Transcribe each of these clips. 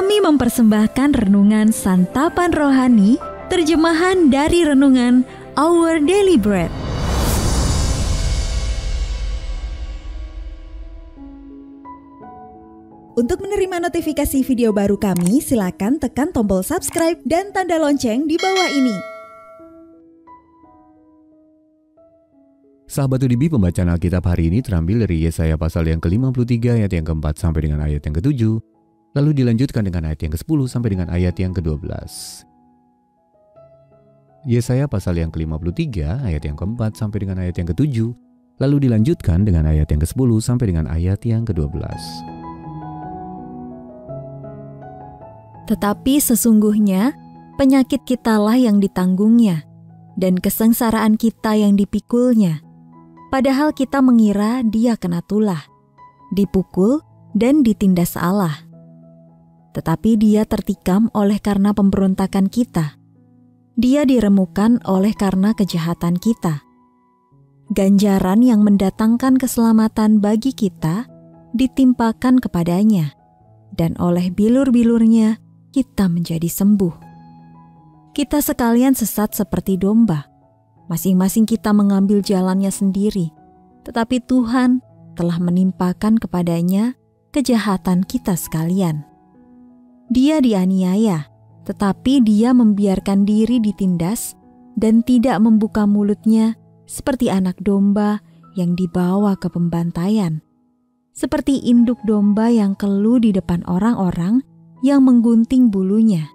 Kami mempersembahkan renungan Santapan Rohani, terjemahan dari renungan Our Daily Bread. Untuk menerima notifikasi video baru kami, silakan tekan tombol subscribe dan tanda lonceng di bawah ini. Sahabat UDB, pembacaan Alkitab hari ini terambil dari Yesaya pasal yang ke-53 ayat yang ke-4 sampai dengan ayat yang ke-7, lalu dilanjutkan dengan ayat yang ke-10 sampai dengan ayat yang ke-12. Yesaya pasal yang ke-53 ayat yang ke-4 sampai dengan ayat yang ke-7, lalu dilanjutkan dengan ayat yang ke-10 sampai dengan ayat yang ke-12. Tetapi sesungguhnya penyakit kitalah yang ditanggungnya, dan kesengsaraan kita yang dipikulnya. Padahal kita mengira dia kena tulah, dipukul dan ditindas Allah. Tetapi dia tertikam oleh karena pemberontakan kita. Dia diremukan oleh karena kejahatan kita. Ganjaran yang mendatangkan keselamatan bagi kita ditimpakan kepadanya, dan oleh bilur-bilurnya kita menjadi sembuh. Kita sekalian sesat seperti domba. Masing-masing kita mengambil jalannya sendiri, tetapi Tuhan telah menimpakan kepadanya kejahatan kita sekalian. Dia dianiaya, tetapi dia membiarkan diri ditindas dan tidak membuka mulutnya seperti anak domba yang dibawa ke pembantaian. Seperti induk domba yang keluh di depan orang-orang yang menggunting bulunya.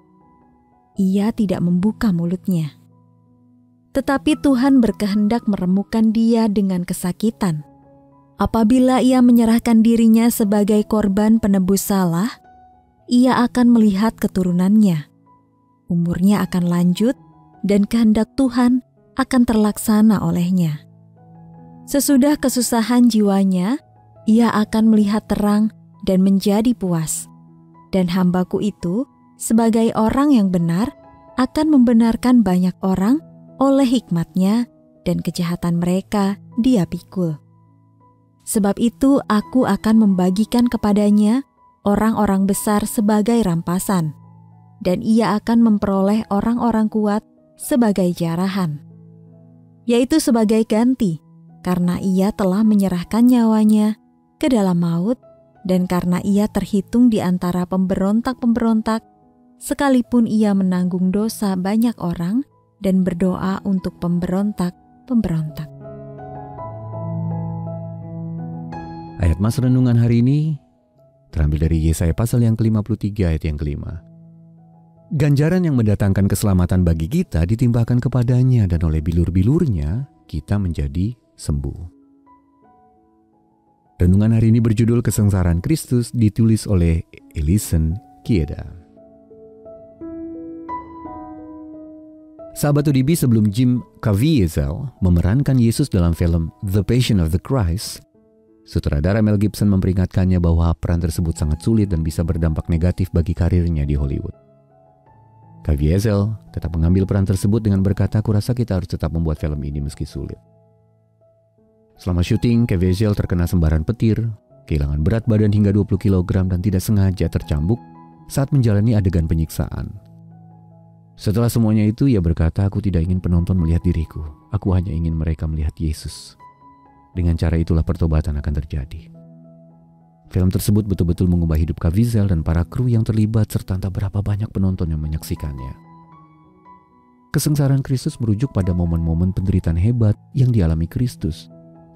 Ia tidak membuka mulutnya. Tetapi Tuhan berkehendak meremukkan dia dengan kesakitan. Apabila ia menyerahkan dirinya sebagai korban penebus salah, ia akan melihat keturunannya. Umurnya akan lanjut dan kehendak Tuhan akan terlaksana olehnya. Sesudah kesusahan jiwanya, ia akan melihat terang dan menjadi puas. Dan hambaku itu, sebagai orang yang benar, akan membenarkan banyak orang oleh hikmatnya, dan kejahatan mereka dia pikul. Sebab itu aku akan membagikan kepadanya orang-orang besar sebagai rampasan, dan ia akan memperoleh orang-orang kuat sebagai jarahan, yaitu sebagai ganti, karena ia telah menyerahkan nyawanya ke dalam maut, dan karena ia terhitung di antara pemberontak-pemberontak, sekalipun ia menanggung dosa banyak orang dan berdoa untuk pemberontak-pemberontak. Ayat mas renungan hari ini terambil dari Yesaya pasal yang ke-53 ayat yang ke-5. Ganjaran yang mendatangkan keselamatan bagi kita ditimpakan kepadanya, dan oleh bilur-bilurnya kita menjadi sembuh. Renungan hari ini berjudul Kesengsaraan Kristus, ditulis oleh Ellison Kieda. Sahabat UDB, sebelum Jim Caviezel memerankan Yesus dalam film The Passion of the Christ, sutradara Mel Gibson memperingatkannya bahwa peran tersebut sangat sulit dan bisa berdampak negatif bagi karirnya di Hollywood. Caviezel tetap mengambil peran tersebut dengan berkata, "Kurasa kita harus tetap membuat film ini meski sulit." Selama syuting, Caviezel terkena sembaran petir, kehilangan berat badan hingga 20 kg dan tidak sengaja tercambuk saat menjalani adegan penyiksaan. Setelah semuanya itu, ia berkata, "Aku tidak ingin penonton melihat diriku. Aku hanya ingin mereka melihat Yesus. Dengan cara itulah pertobatan akan terjadi." Film tersebut betul-betul mengubah hidup Caviezel dan para kru yang terlibat, serta entah berapa banyak penonton yang menyaksikannya. Kesengsaraan Kristus merujuk pada momen-momen penderitaan hebat yang dialami Kristus,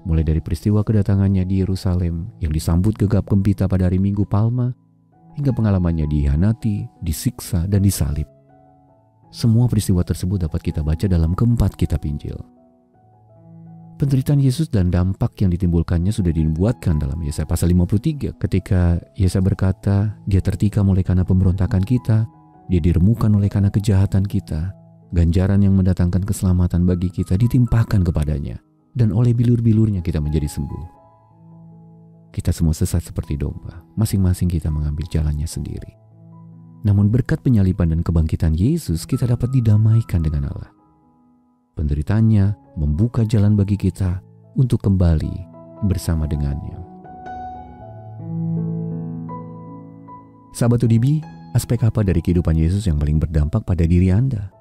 mulai dari peristiwa kedatangannya di Yerusalem yang disambut gegap gempita pada hari Minggu Palma, hingga pengalamannya dihianati, disiksa, dan disalib. Semua peristiwa tersebut dapat kita baca dalam keempat kitab Injil. Penderitaan Yesus dan dampak yang ditimbulkannya sudah dibuatkan dalam Yesaya pasal 53 ketika Yesaya berkata, "Dia tertikam oleh karena pemberontakan kita, dia diremukan oleh karena kejahatan kita, ganjaran yang mendatangkan keselamatan bagi kita ditimpakan kepadanya, dan oleh bilur-bilurnya kita menjadi sembuh." Kita semua sesat seperti domba, masing-masing kita mengambil jalannya sendiri. Namun berkat penyaliban dan kebangkitan Yesus, kita dapat didamaikan dengan Allah. Penderitaannya membuka jalan bagi kita untuk kembali bersama dengannya. Sahabat UDB, Aspek apa dari kehidupan Yesus yang paling berdampak pada diri Anda?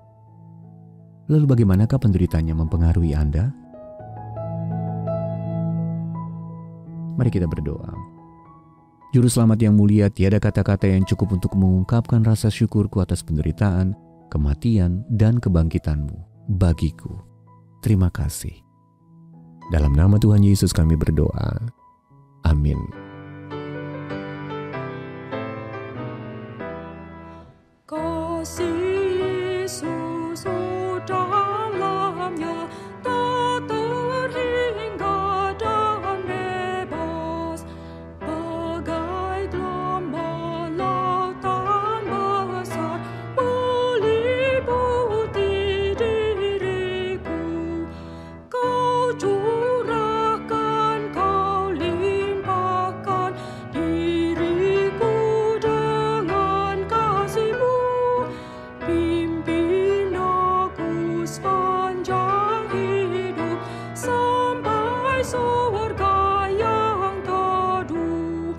Lalu bagaimanakah penderitaannya mempengaruhi Anda? Mari kita berdoa. Juru Selamat yang mulia, tiada kata-kata yang cukup untuk mengungkapkan rasa syukurku atas penderitaan, kematian, dan kebangkitan-Mu bagiku. Terima kasih. Dalam nama Tuhan Yesus kami berdoa. Amin. Kasih Yesus, dalamnya tak terhingga dan bebas, bagai gelombang lautan besar meliputi diriku. Kau curahkan, kau limpahkan diriku dengan kasih-Mu. Pimpin aku sepanjang hidup sampai surga yang teduh.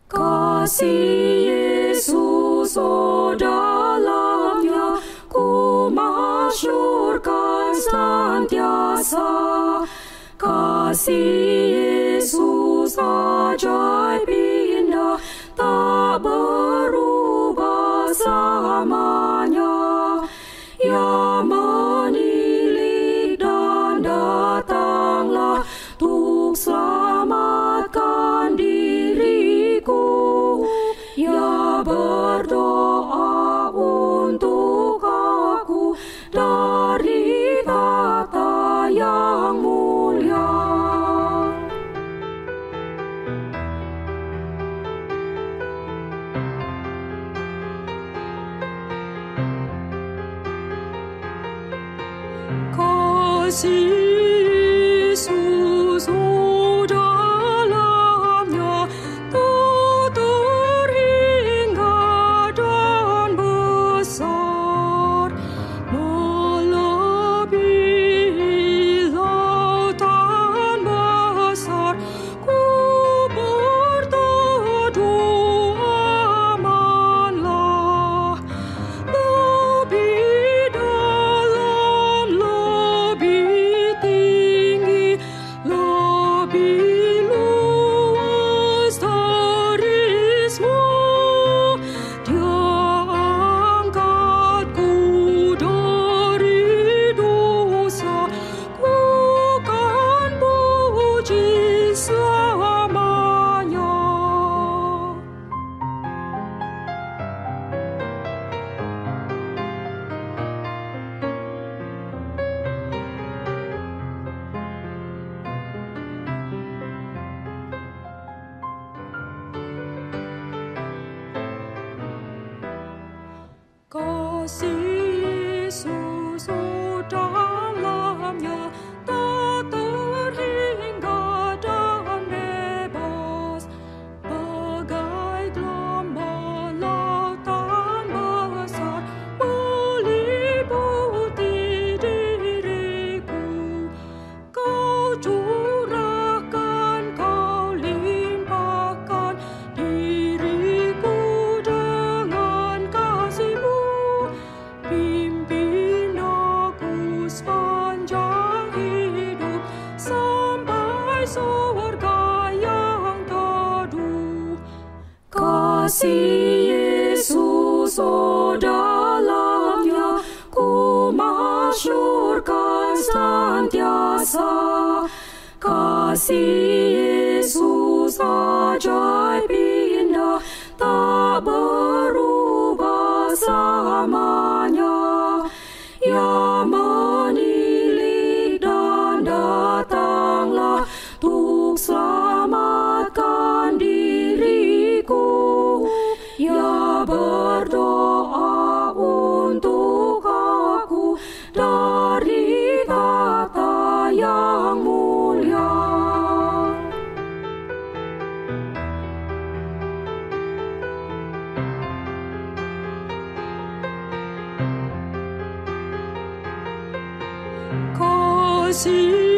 Kasih Yesus, dalamnya ku masyurkan senantiasa. Kasih Yesus ajaib indah, tak berubah selamanya. Ya menilik dan datanglah untuk selamatkan diriku. Ya berdoa untuk aku dari kata yang mulia. Kasih Yesus, dalamnya tak terhingga dan besar, melebihi lautan besar. Ku berteduh amanlah, lebih dalam, lebih tinggi, lebih luas dari semua. Dia angkatku dari dosa, ku kan puji selamanya. Kasih Yesus, dalamnya tak terhingga dan bebas, bagai gelombang lautan besar meliputi diriku. Kau curahkan, kau limpahkan diriku dengan kasih-Mu. Pimpin aku sepanjang hidup sampai surga yang teduh. Kasih Yesus, dalamnya ku masyurkan senantiasa. Kasih Yesus ajaib indah, tak berubah selamanya. Ya menilik dan datanglah untuk selamatkan diriku. Ya berdoa untuk aku dari kata yang mulia. Kasih